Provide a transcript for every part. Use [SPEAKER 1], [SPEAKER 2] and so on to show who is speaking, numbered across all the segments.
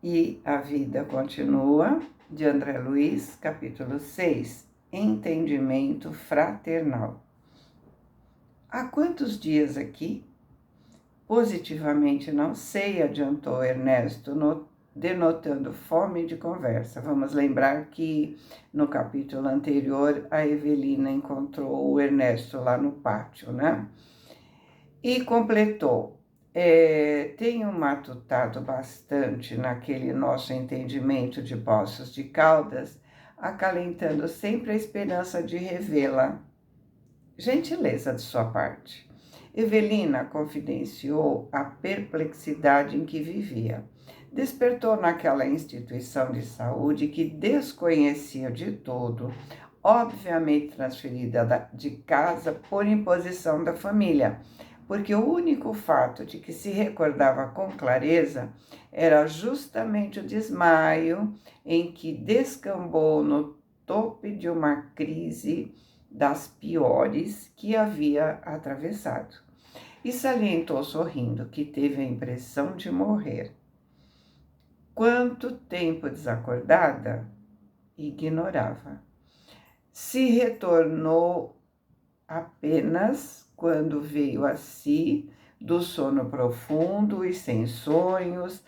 [SPEAKER 1] E a vida continua, de André Luiz, capítulo 6, Entendimento Fraternal. Há quantos dias aqui? Positivamente não sei, adiantou Ernesto, denotando fome de conversa. Vamos lembrar que no capítulo anterior a Evelina encontrou o Ernesto lá no pátio, né? E completou. Tenho matutado bastante naquele nosso entendimento de Poços de Caldas, acalentando sempre a esperança de revê-la. Gentileza de sua parte. Evelina confidenciou a perplexidade em que vivia. Despertou naquela instituição de saúde que desconhecia de todo, obviamente transferida de casa por imposição da família, porque o único fato de que se recordava com clareza era justamente o desmaio em que descambou no tope de uma crise das piores que havia atravessado. E salientou sorrindo que teve a impressão de morrer. Quanto tempo desacordada? Ignorava. Se retornou apenas quando veio a si do sono profundo e sem sonhos,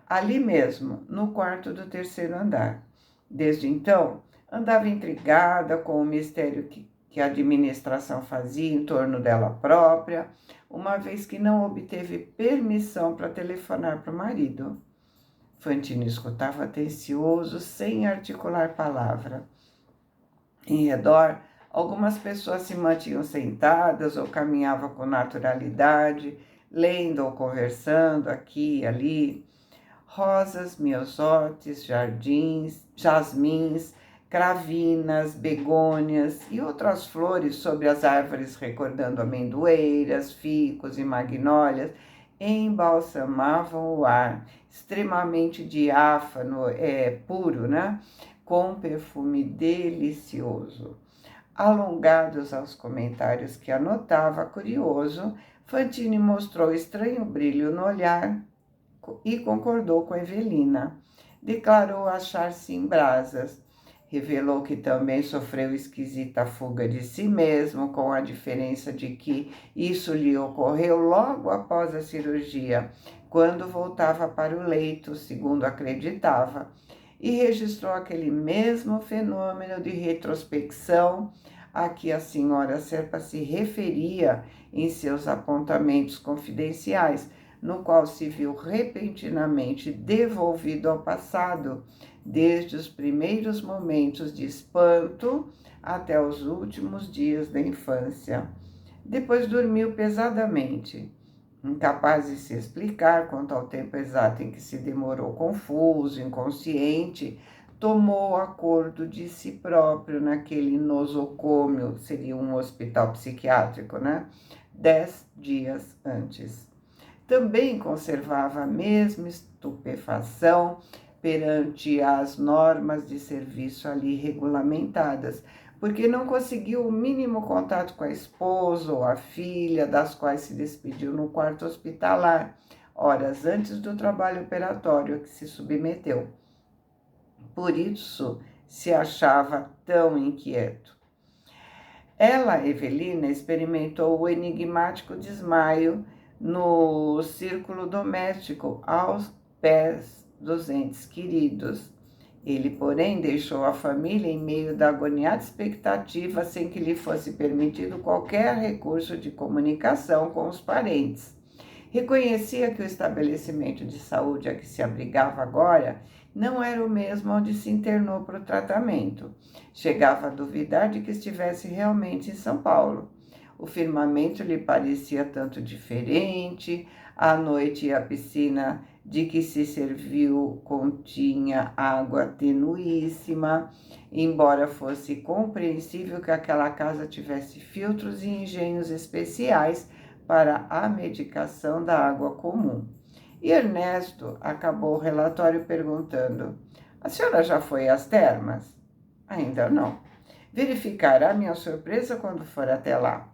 [SPEAKER 1] ali mesmo, no quarto do terceiro andar. Desde então, andava intrigada com o mistério que a administração fazia em torno dela própria, uma vez que não obteve permissão para telefonar para o marido. Fantino escutava atencioso, sem articular palavra. Em redor, algumas pessoas se mantinham sentadas ou caminhavam com naturalidade, lendo ou conversando aqui e ali. Rosas, miosotes, jardins, jasmins, cravinas, begônias e outras flores sobre as árvores recordando amendoeiras, ficos e magnólias embalsamavam o ar, extremamente diáfano, puro, né? Com perfume delicioso. Alongados aos comentários que anotava, curioso, Fantine mostrou estranho brilho no olhar e concordou com Evelina. Declarou achar-se em brasas. Revelou que também sofreu esquisita fuga de si mesmo, com a diferença de que isso lhe ocorreu logo após a cirurgia, quando voltava para o leito, segundo acreditava, e registrou aquele mesmo fenômeno de retrospecção a que a senhora Serpa se referia em seus apontamentos confidenciais, no qual se viu repentinamente devolvido ao passado, desde os primeiros momentos de espanto até os últimos dias da infância. Depois dormiu pesadamente, incapaz de se explicar quanto ao tempo exato em que se demorou confuso, inconsciente, tomou acordo de si próprio naquele nosocômio, seria um hospital psiquiátrico, né? 10 dias antes. Também conservava a mesma estupefação perante as normas de serviço ali regulamentadas, porque não conseguiu o mínimo contato com a esposa ou a filha, das quais se despediu no quarto hospitalar, horas antes do trabalho operatório a que se submeteu. Por isso se achava tão inquieto. Ela, Evelina, experimentou o enigmático desmaio no círculo doméstico, aos pés dos entes queridos. Ele, porém, deixou a família em meio da agoniada expectativa, sem que lhe fosse permitido qualquer recurso de comunicação com os parentes. Reconhecia que o estabelecimento de saúde a que se abrigava agora não era o mesmo onde se internou para o tratamento. Chegava a duvidar de que estivesse realmente em São Paulo. O firmamento lhe parecia tanto diferente, a noite e a piscina de que se serviu continha água tenuíssima, embora fosse compreensível que aquela casa tivesse filtros e engenhos especiais para a medicação da água comum. E Ernesto acabou o relatório perguntando: a senhora já foi às termas? Ainda não. Verificará minha surpresa quando for até lá.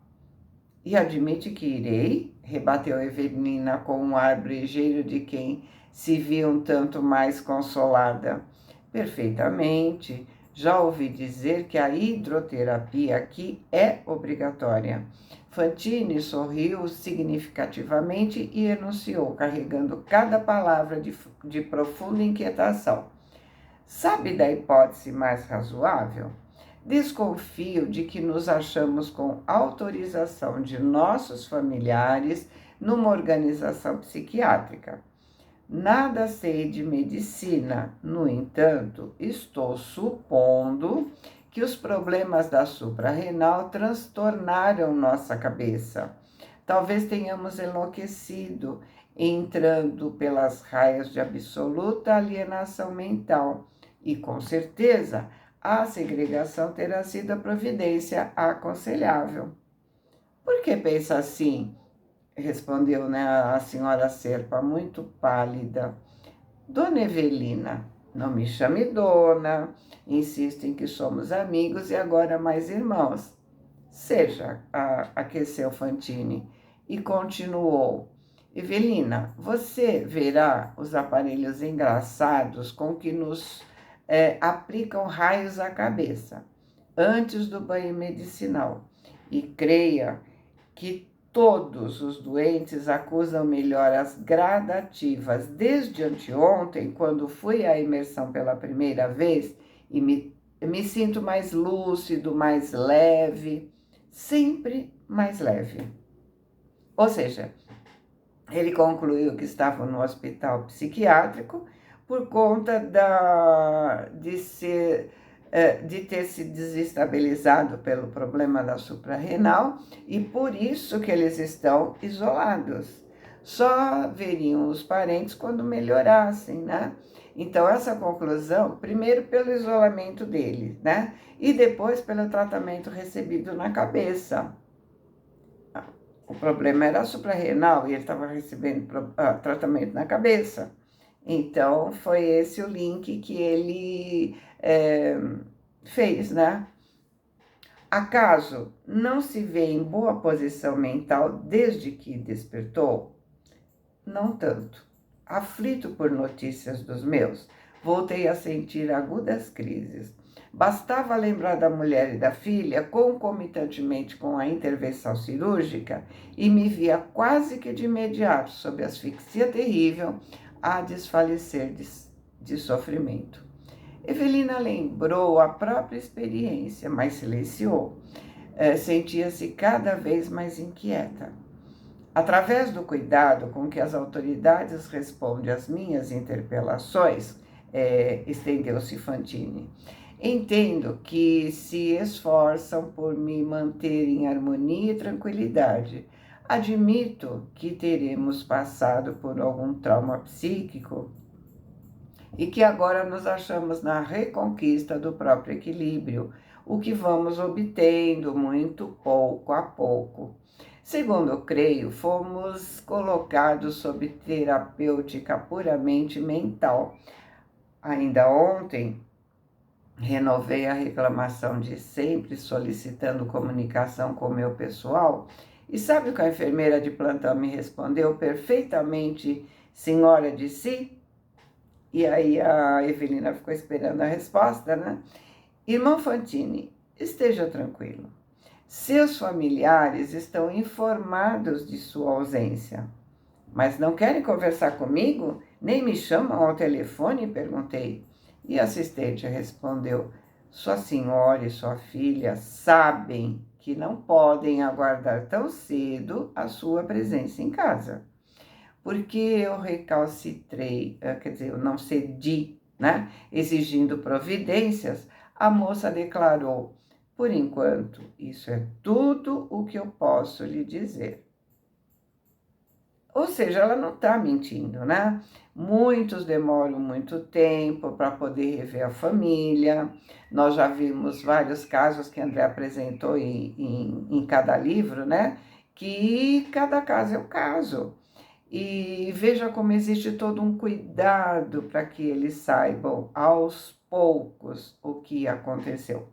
[SPEAKER 1] E admite que irei? rebateu Evelina com um ar brejeiro de quem se via um tanto mais consolada. Perfeitamente. Já ouvi dizer que a hidroterapia aqui é obrigatória. Fantine sorriu significativamente e enunciou, carregando cada palavra de profunda inquietação. Sabe da hipótese mais razoável? Desconfio de que nos achamos com autorização de nossos familiares numa organização psiquiátrica. Nada sei de medicina, no entanto, estou supondo que os problemas da suprarrenal transtornaram nossa cabeça. Talvez tenhamos enlouquecido, entrando pelas raias de absoluta alienação mental. E, com certeza, a segregação terá sido a providência aconselhável. Por que pensa assim? Respondeu, né, a senhora Serpa, muito pálida. Dona Evelina, não me chame dona, insisto em que somos amigos e agora mais irmãos. Seja, aqueceu Fantine e continuou. Evelina, você verá os aparelhos engraçados com que nos aplicam raios à cabeça antes do banho medicinal. E creia que todos os doentes acusam melhoras gradativas. Desde anteontem, quando fui à imersão pela primeira vez, e me sinto mais lúcido, mais leve, sempre mais leve. Ou seja, ele concluiu que estava no hospital psiquiátrico por conta de ter se desestabilizado pelo problema da suprarrenal e por isso que eles estão isolados. Só veriam os parentes quando melhorassem, né? Então, essa conclusão, primeiro pelo isolamento deles, né? E depois pelo tratamento recebido na cabeça. O problema era suprarrenal e ele estava recebendo tratamento na cabeça. Então, foi esse o link que ele fez, né? Acaso não se vê em boa posição mental desde que despertou? Não tanto. Aflito por notícias dos meus, voltei a sentir agudas crises. Bastava lembrar da mulher e da filha, concomitantemente com a intervenção cirúrgica, e me via quase que de imediato, sob asfixia terrível, a desfalecer de sofrimento. Evelina lembrou a própria experiência, mas silenciou. Sentia-se cada vez mais inquieta. Através do cuidado com que as autoridades respondem às minhas interpelações, estendeu-se Fantine, entendo que se esforçam por me manter em harmonia e tranquilidade. Admito que teremos passado por algum trauma psíquico e que agora nos achamos na reconquista do próprio equilíbrio, o que vamos obtendo muito pouco a pouco. Segundo eu creio, fomos colocados sob terapêutica puramente mental. Ainda ontem, renovei a reclamação de sempre solicitando comunicação com o meu pessoal. E sabe o que a enfermeira de plantão me respondeu perfeitamente, senhora de si? E aí a Evelina ficou esperando a resposta, né? Irmão Fantine, esteja tranquilo. Seus familiares estão informados de sua ausência. Mas não querem conversar comigo? Nem me chamam ao telefone? Perguntei. E a assistente respondeu, sua senhora e sua filha sabem que não podem aguardar tão cedo a sua presença em casa. Porque eu recalcitrei, quer dizer, eu não cedi, né? Exigindo providências, a moça declarou, por enquanto, isso é tudo o que eu posso lhe dizer. Ou seja, ela não está mentindo, né? Muitos demoram muito tempo para poder rever a família. Nós já vimos vários casos que André apresentou em cada livro, né? Que cada caso é um caso. E veja como existe todo um cuidado para que eles saibam aos poucos o que aconteceu.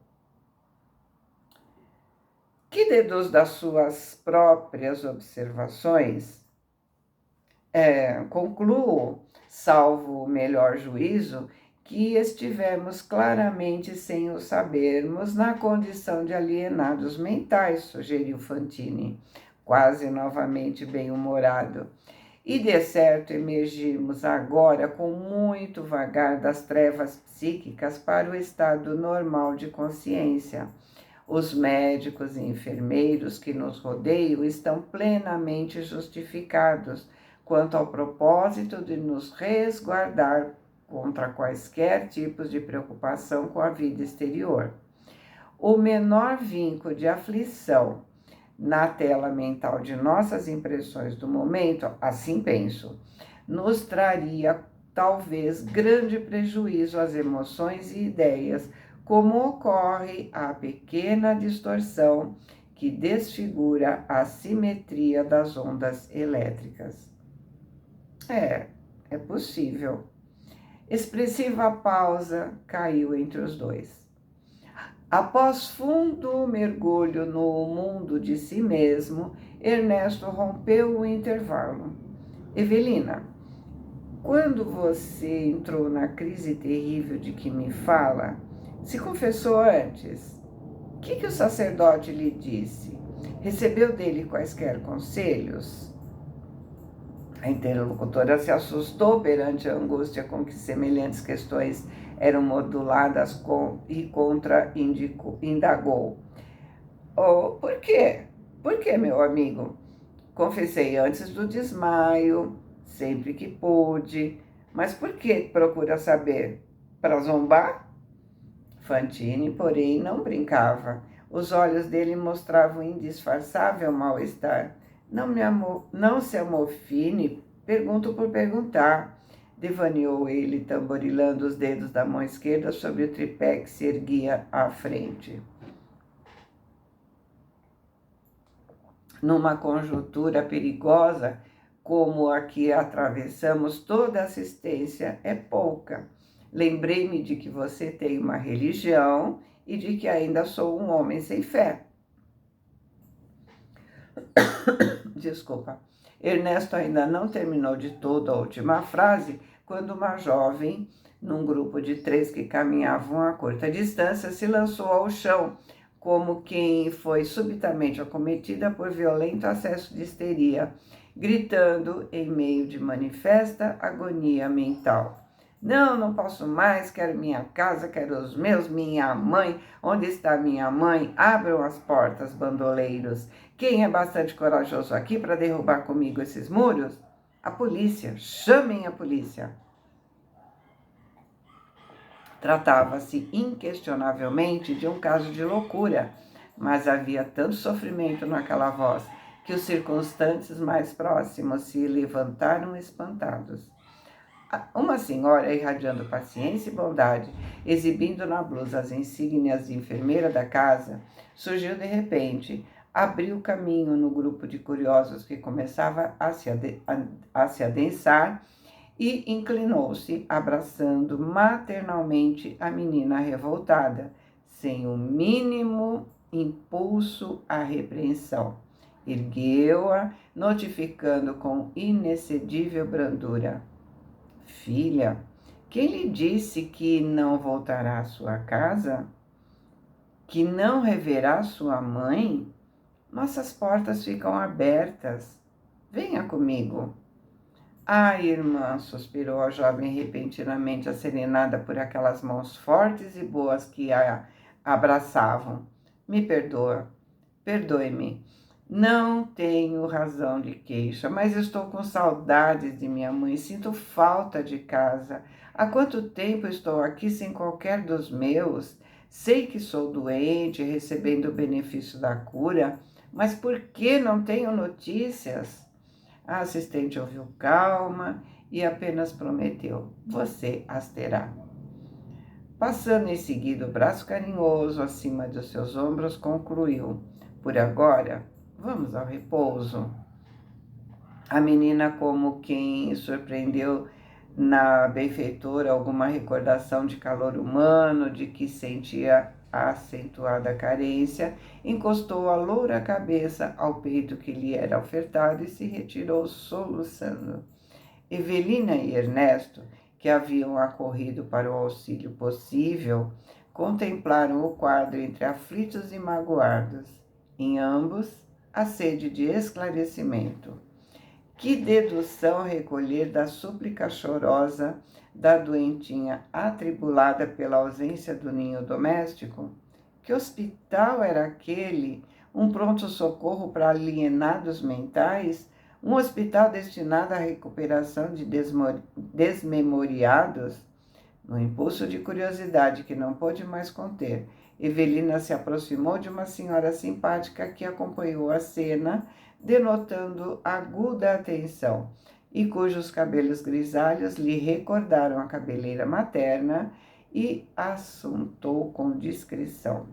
[SPEAKER 1] que deduz das suas próprias observações, concluo, salvo o melhor juízo, que estivemos claramente, sem o sabermos, na condição de alienados mentais, sugeriu Fantini, quase novamente bem-humorado. E de certo emergimos agora com muito vagar das trevas psíquicas para o estado normal de consciência. Os médicos e enfermeiros que nos rodeiam estão plenamente justificados quanto ao propósito de nos resguardar contra quaisquer tipos de preocupação com a vida exterior. O menor vinco de aflição na tela mental de nossas impressões do momento, assim penso, nos traria talvez grande prejuízo às emoções e ideias, como ocorre a pequena distorção que desfigura a simetria das ondas elétricas. É possível. Expressiva pausa caiu entre os dois. Após fundo mergulho no mundo de si mesmo, Ernesto rompeu o intervalo. Evelina, quando você entrou na crise terrível de que me fala, se confessou antes? O que o sacerdote lhe disse? Recebeu dele quaisquer conselhos? A interlocutora se assustou perante a angústia com que semelhantes questões eram moduladas e indagou. Oh, por quê? Por quê, meu amigo? Confessei antes do desmaio, sempre que pude. Mas por que procura saber? Para zombar? Fantini, porém, não brincava. Os olhos dele mostravam indisfarçável mal-estar. Não se amofine, pergunto por perguntar, devaneou ele, tamborilando os dedos da mão esquerda sobre o tripé que se erguia à frente. Numa conjuntura perigosa como a que atravessamos, toda assistência é pouca. Lembrei-me de que você tem uma religião e de que ainda sou um homem sem fé. Desculpa. Ernesto ainda não terminou de toda a última frase quando uma jovem, num grupo de 3 que caminhavam a curta distância, se lançou ao chão, como quem foi subitamente acometida por violento acesso de histeria, gritando em meio de manifesta agonia mental. Não posso mais, quero minha casa, quero os meus, minha mãe. Onde está minha mãe? Abram as portas, bandoleiros. Quem é bastante corajoso aqui para derrubar comigo esses muros? A polícia, chamem a polícia. Tratava-se inquestionavelmente de um caso de loucura, mas havia tanto sofrimento naquela voz que os circunstantes mais próximos se levantaram espantados. Uma senhora, irradiando paciência e bondade, exibindo na blusa as insígnias de enfermeira da casa, surgiu de repente, abriu caminho no grupo de curiosos que começava a se adensar e inclinou-se, abraçando maternalmente a menina revoltada, sem o mínimo impulso à repreensão. Ergueu-a, notificando com inexcedível brandura: Filha, quem lhe disse que não voltará à sua casa? Que não reverá sua mãe? Nossas portas ficam abertas. Venha comigo. Irmã, suspirou a jovem repentinamente asserenada por aquelas mãos fortes e boas que a abraçavam. Me perdoa, perdoe-me. Não tenho razão de queixa, mas estou com saudades de minha mãe, sinto falta de casa. Há quanto tempo estou aqui sem qualquer dos meus? Sei que sou doente, recebendo o benefício da cura, mas por que não tenho notícias? A assistente ouviu calma e apenas prometeu: você as terá. Passando em seguida o braço carinhoso acima dos seus ombros, concluiu: por agora, vamos ao repouso. A menina, como quem surpreendeu na benfeitora alguma recordação de calor humano, de que sentia a acentuada carência, encostou a loura cabeça ao peito que lhe era ofertado e se retirou soluçando. Evelina e Ernesto, que haviam acorrido para o auxílio possível, contemplaram o quadro entre aflitos e magoados. Em ambos, a sede de esclarecimento. Que dedução recolher da súplica chorosa da doentinha atribulada pela ausência do ninho doméstico? Que hospital era aquele? Um pronto-socorro para alienados mentais? Um hospital destinado à recuperação de desmemoriados? No impulso de curiosidade que não pôde mais conter, Evelina se aproximou de uma senhora simpática que acompanhou a cena, denotando aguda atenção, e cujos cabelos grisalhos lhe recordaram a cabeleira materna, e assuntou com discrição.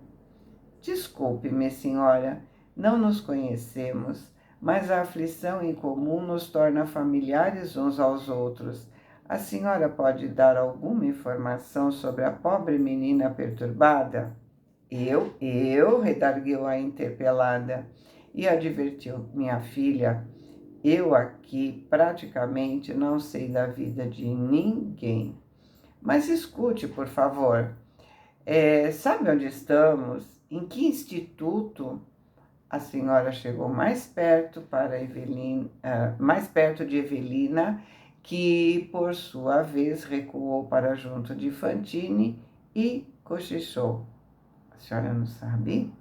[SPEAKER 1] Desculpe-me, senhora, não nos conhecemos, mas a aflição em comum nos torna familiares uns aos outros. A senhora pode dar alguma informação sobre a pobre menina perturbada? Eu, redarguiu a interpelada e advertiu, minha filha, eu aqui praticamente não sei da vida de ninguém. Mas escute, por favor, sabe onde estamos? Em que instituto? A senhora chegou mais perto para Evelina, mais perto de Evelina, que por sua vez recuou para junto de Fantine e cochichou. A senhora não sabe?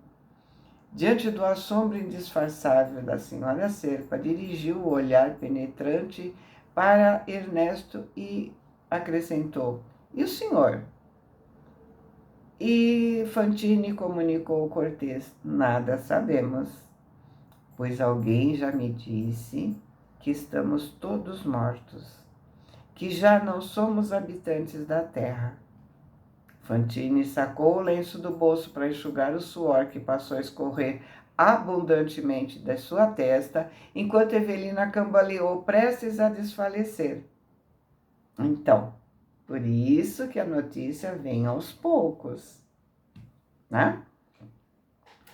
[SPEAKER 1] Diante do assombro indisfarçável da senhora Serpa, dirigiu o olhar penetrante para Ernesto e acrescentou: E o senhor? E Fantine comunicou cortês: Nada sabemos, pois alguém já me disse que estamos todos mortos, que já não somos habitantes da terra. Fantine sacou o lenço do bolso para enxugar o suor que passou a escorrer abundantemente da sua testa, enquanto Evelina cambaleou prestes a desfalecer. Então, por isso que a notícia vem aos poucos, né?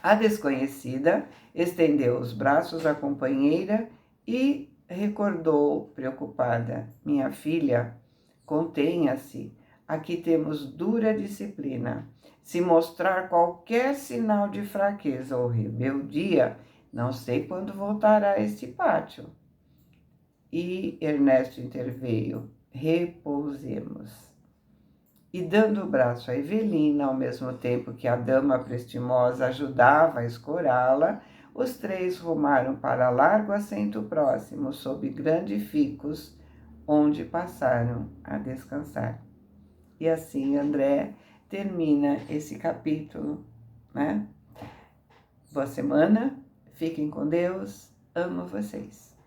[SPEAKER 1] A desconhecida estendeu os braços à companheira e recordou, preocupada: Minha filha, contenha-se. Aqui temos dura disciplina. Se mostrar qualquer sinal de fraqueza ou rebeldia, não sei quando voltará a este pátio. E Ernesto interveio: Repousemos. E dando o braço a Evelina, ao mesmo tempo que a dama prestimosa ajudava a escorá-la, os três rumaram para largo assento próximo, sob grande ficus, onde passaram a descansar. E assim, André termina esse capítulo, né? Boa semana, fiquem com Deus, amo vocês.